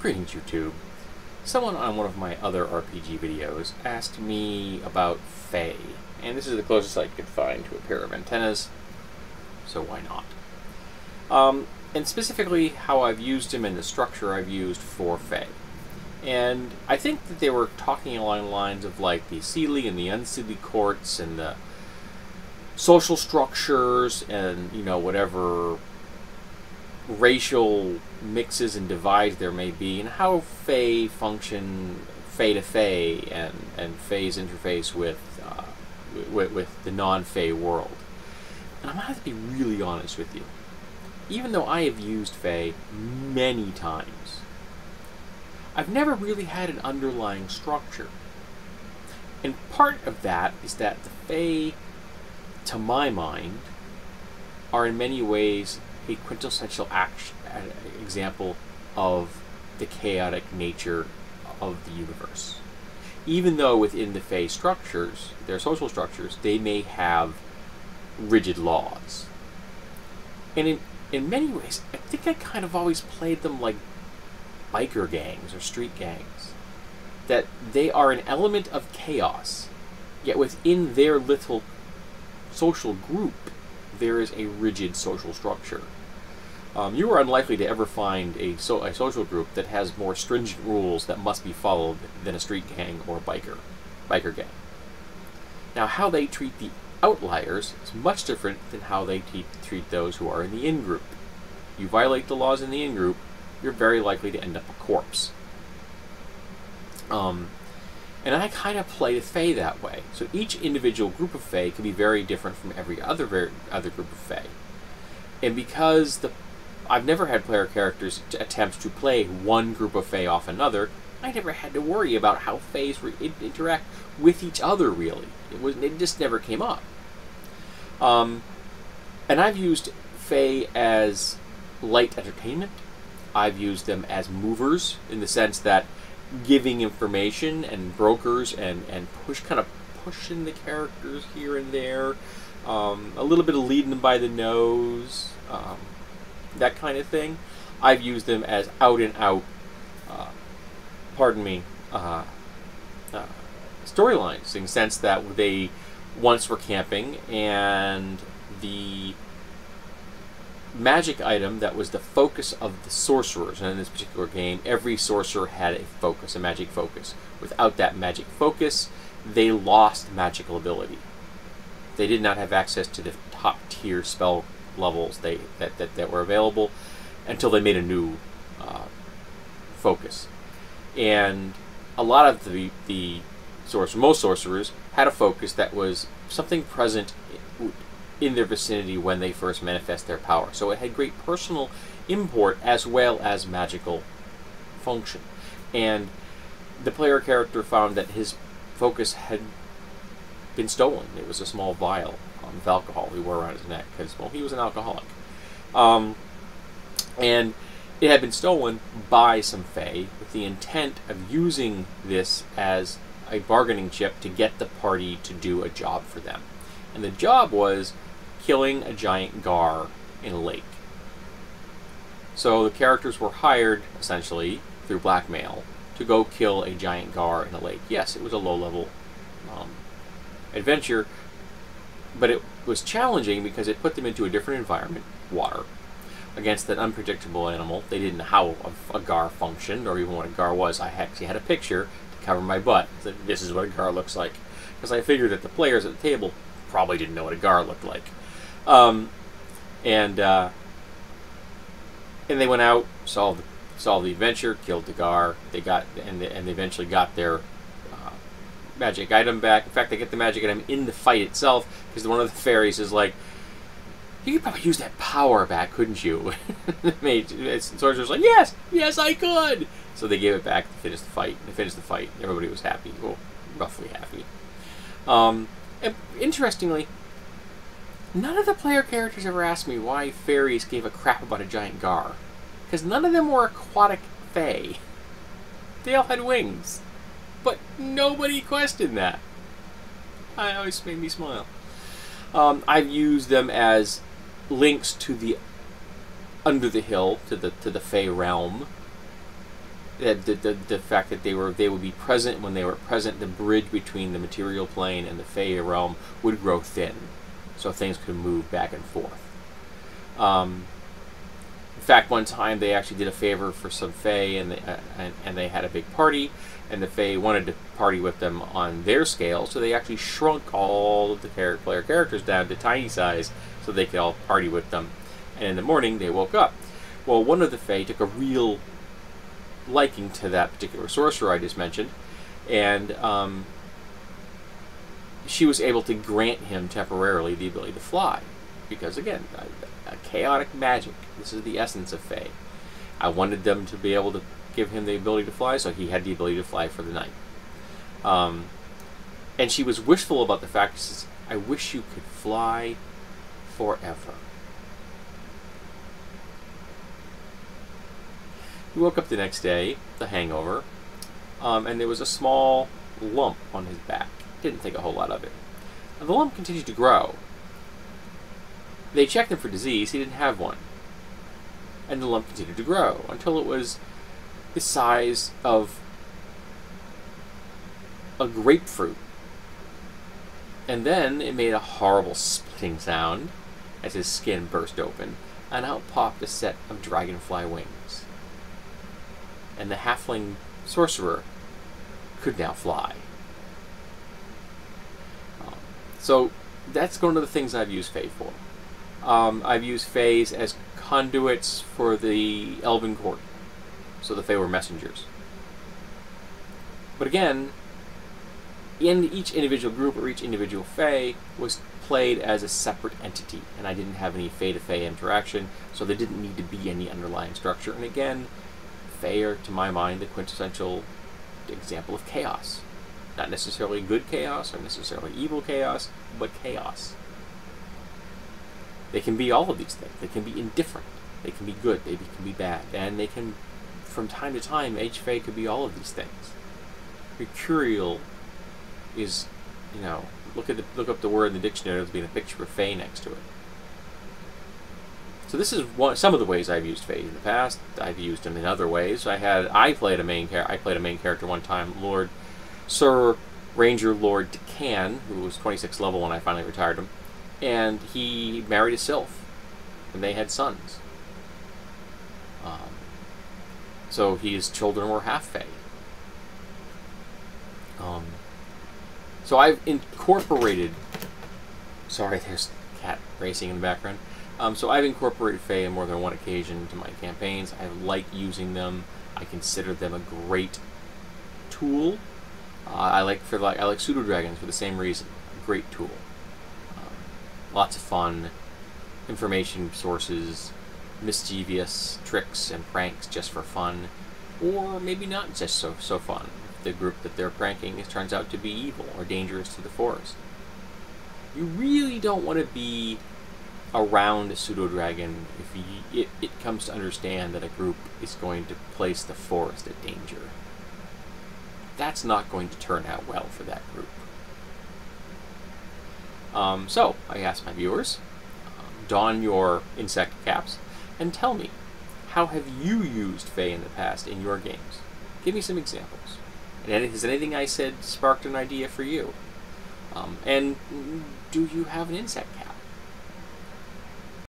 Greetings, YouTube. Someone on one of my other RPG videos asked me about Fae, and this is the closest I could find to a pair of antennas, so why not? And specifically how I've used them and the structure I've used for Fae. And I think that they were talking along the lines of like the seelie and the unseelie courts and the social structures and, you know, whatever racial mixes and divides there may be, and how Fae function, Fae to Fae, and Fae's interface with the non-Fae world. And I'm going to have to be really honest with you. Even though I have used Fae many times, I've never really had an underlying structure. And part of that is that the Fae, to my mind, are in many ways a quintessential example of the chaotic nature of the universe. Even though within the Fae structures, their social structures, they may have rigid laws. And in many ways, I think I kind of always played them like biker gangs or street gangs. That they are an element of chaos, yet within their little social group, there is a rigid social structure. You are unlikely to ever find a social group that has more stringent rules that must be followed than a street gang or a biker gang. Now, how they treat the outliers is much different than how they treat those who are in the in-group. You violate the laws in the in-group, you're very likely to end up a corpse. And I kind of play the Fae that way. So each individual group of Fae can be very different from every other group of Fae. And because I've never had player characters attempt to play one group of Fae off another, I never had to worry about how Faes interact with each other, really. It just never came up. And I've used Fae as light entertainment. I've used them as movers, in the sense that giving information and brokers and kind of pushing the characters here and there, a little bit of leading them by the nose, that kind of thing. I've used them as out and out, storylines, in the sense that they once were camping, and the magic item that was the focus of the sorcerers, and in this particular game, every sorcerer had a focus, a magic focus. Without that magic focus, they lost magical ability. They did not have access to the top tier spell levels that were available until they made a new focus. And a lot of the most sorcerers had a focus that was something present in their vicinity when they first manifest their power. So it had great personal import as well as magical function. And the player character found that his focus had been stolen. It was a small vial of alcohol he wore around his neck because, well, he was an alcoholic. And it had been stolen by some Fae with the intent of using this as a bargaining chip to get the party to do a job for them. And the job was killing a giant gar in a lake. So the characters were hired, essentially, through blackmail, to go kill a giant gar in a lake. Yes, it was a low-level adventure, but it was challenging because it put them into a different environment, water, against an unpredictable animal. They didn't know how a gar functioned, or even what a gar was. I actually had a picture to cover my butt. That this is what a gar looks like. Because I figured that the players at the table probably didn't know what a gar looked like. And they went out, solved the adventure, killed the gar. They eventually got their magic item back. In fact, they get the magic item in the fight itself, because one of the fairies is like, "You could probably use that power back, couldn't you?" The sorcerer's like, yes, I could. So they gave it back to finish the fight. They finished the fight. Everybody was happy, well, roughly happy. And interestingly, none of the player characters ever asked me why fairies gave a crap about a giant gar, because none of them were aquatic Fae. They all had wings. But nobody questioned that. It always made me smile. I've used them as links to the under the hill, to the Fae realm. The fact that they would be present when they were present, the bridge between the material plane and the Fey realm would grow thin, so things could move back and forth. In fact, one time they actually did a favor for some Fey, and they had a big party, and the Fey wanted to party with them on their scale, so they actually shrunk all of the player characters down to tiny size so they could all party with them. And in the morning, they woke up. Well, one of the Fey took a real liking to that particular sorcerer I just mentioned, and she was able to grant him temporarily the ability to fly, because again, a chaotic magic. This is the essence of Fey. I wanted them to be able to give him the ability to fly, so he had the ability to fly for the night. And she was wishful about the fact, she says, I wish you could fly forever. He woke up the next day, the hangover, and there was a small lump on his back. Didn't think a whole lot of it. And the lump continued to grow. They checked him for disease, he didn't have one. And the lump continued to grow until it was the size of a grapefruit. And then it made a horrible splitting sound as his skin burst open, and out popped a set of dragonfly wings. And the halfling sorcerer could now fly. So that's one of the things I've used Fae for. I've used Faes as conduits for the Elven Court. So the Fae were messengers. But again, in each individual group or each individual Fae was played as a separate entity, and I didn't have any Fae-to-Fae interaction, so there didn't need to be any underlying structure. And again, Fae are, to my mind, the quintessential example of chaos. Not necessarily good chaos or necessarily evil chaos, but chaos. They can be all of these things. They can be indifferent. They can be good. They can be bad. And they can, from time to time, Fae could be all of these things. Mercurial is, you know, look up the word in the dictionary. There's been a picture of Fae next to it. So this is some of the ways I've used Fae in the past. I've used them in other ways. I played a main character one time, Sir Ranger Lord Decan, who was 26 level when I finally retired him, and he married a sylph, and they had sons. So his children were half Fae. So I've incorporated. Sorry, there's a cat racing in the background. So I've incorporated Fae on more than one occasion into my campaigns. I like using them. I consider them a great tool. I like pseudo dragons for the same reason. A great tool. Lots of fun, information sources, mischievous tricks and pranks just for fun, or maybe not just so fun. If the group that they're pranking turns out to be evil or dangerous to the forest. You really don't want to be around a pseudo-dragon if it comes to understand that a group is going to place the forest at danger. That's not going to turn out well for that group. So, I ask my viewers, don your insect caps and tell me, how have you used Fae in the past in your games? Give me some examples. And has anything I said sparked an idea for you? And do you have an insect cap?